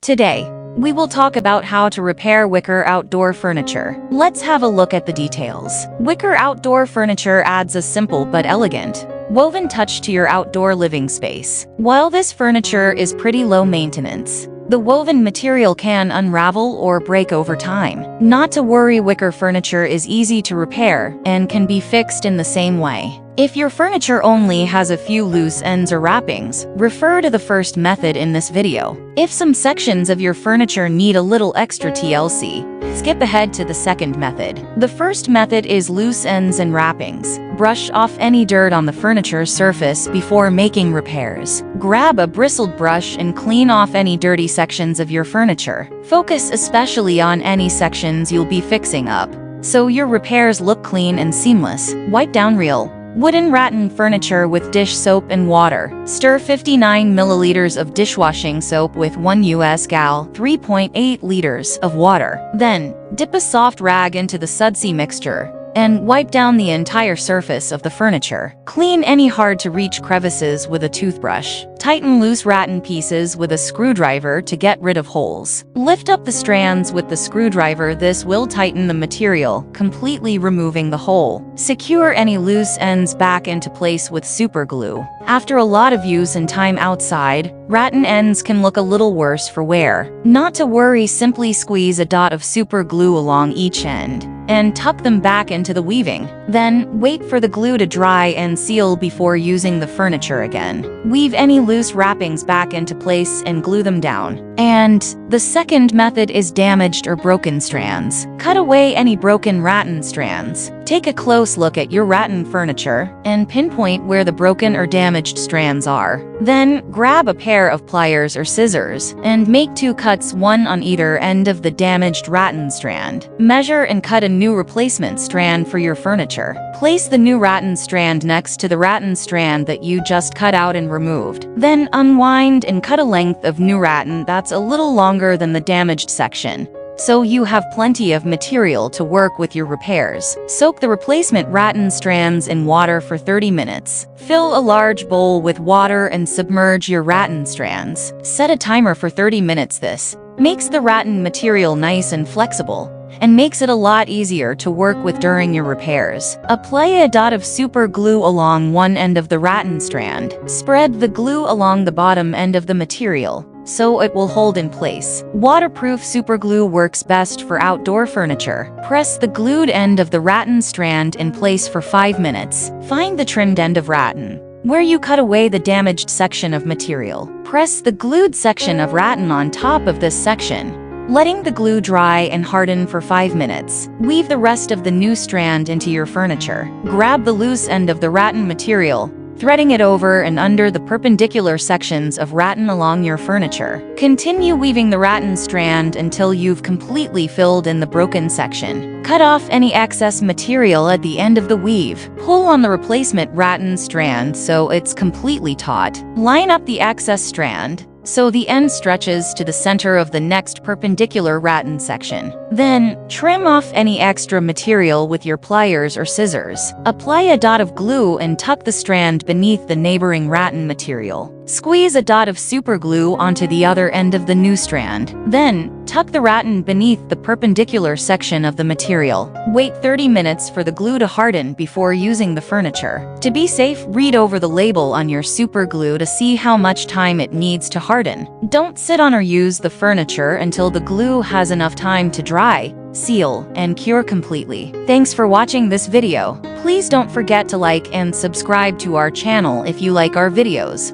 Today, we will talk about how to repair wicker outdoor furniture. Let's have a look at the details. Wicker outdoor furniture adds a simple but elegant, woven touch to your outdoor living space. While this furniture is pretty low maintenance, the woven material can unravel or break over time. Not to worry, wicker furniture is easy to repair and can be fixed in the same way. If your furniture only has a few loose ends or wrappings, refer to the first method in this video. If some sections of your furniture need a little extra TLC, skip ahead to the second method. The first method is loose ends and wrappings. Brush off any dirt on the furniture surface before making repairs. Grab a bristled brush and clean off any dirty sections of your furniture. Focus especially on any sections you'll be fixing up, so your repairs look clean and seamless. Wipe down real wooden rattan furniture with dish soap and water. Stir 59 milliliters of dishwashing soap with 1 US gal 3.8 liters of water. Then, dip a soft rag into the sudsy mixture and wipe down the entire surface of the furniture. Clean any hard-to-reach crevices with a toothbrush. Tighten loose rattan pieces with a screwdriver to get rid of holes. Lift up the strands with the screwdriver. This will tighten the material, completely removing the hole. Secure any loose ends back into place with super glue. After a lot of use and time outside, rattan ends can look a little worse for wear. Not to worry, simply squeeze a dot of super glue along each end and tuck them back into the weaving. Then, wait for the glue to dry and seal before using the furniture again. Weave any loose wrappings back into place and glue them down. And the second method is damaged or broken strands. Cut away any broken rattan strands. Take a close look at your rattan furniture and pinpoint where the broken or damaged strands are. Then, grab a pair of pliers or scissors and make 2 cuts, one on either end of the damaged rattan strand. Measure and cut a new replacement strand for your furniture. Place the new rattan strand next to the rattan strand that you just cut out and removed. Then unwind and cut a length of new rattan that's a little longer than the damaged section, so you have plenty of material to work with your repairs. Soak the replacement rattan strands in water for 30 minutes. Fill a large bowl with water and submerge your rattan strands. Set a timer for 30 minutes. This makes the rattan material nice and flexible and makes it a lot easier to work with during your repairs. Apply a dot of super glue along one end of the rattan strand. Spread the glue along the bottom end of the material, so it will hold in place. Waterproof super glue works best for outdoor furniture. Press the glued end of the rattan strand in place for 5 minutes. Find the trimmed end of rattan, where you cut away the damaged section of material. Press the glued section of rattan on top of this section, letting the glue dry and harden for 5 minutes. Weave the rest of the new strand into your furniture. Grab the loose end of the rattan material, threading it over and under the perpendicular sections of rattan along your furniture. Continue weaving the rattan strand until you've completely filled in the broken section. Cut off any excess material at the end of the weave. Pull on the replacement rattan strand so it's completely taut. Line up the excess strand so the end stretches to the center of the next perpendicular rattan section. Then, trim off any extra material with your pliers or scissors. Apply a dot of glue and tuck the strand beneath the neighboring rattan material. Squeeze a dot of super glue onto the other end of the new strand. Then, tuck the rattan beneath the perpendicular section of the material. Wait 30 minutes for the glue to harden before using the furniture. To be safe, read over the label on your super glue to see how much time it needs to harden. Don't sit on or use the furniture until the glue has enough time to dry, seal, and cure completely. Thanks for watching this video. Please don't forget to like and subscribe to our channel if you like our videos.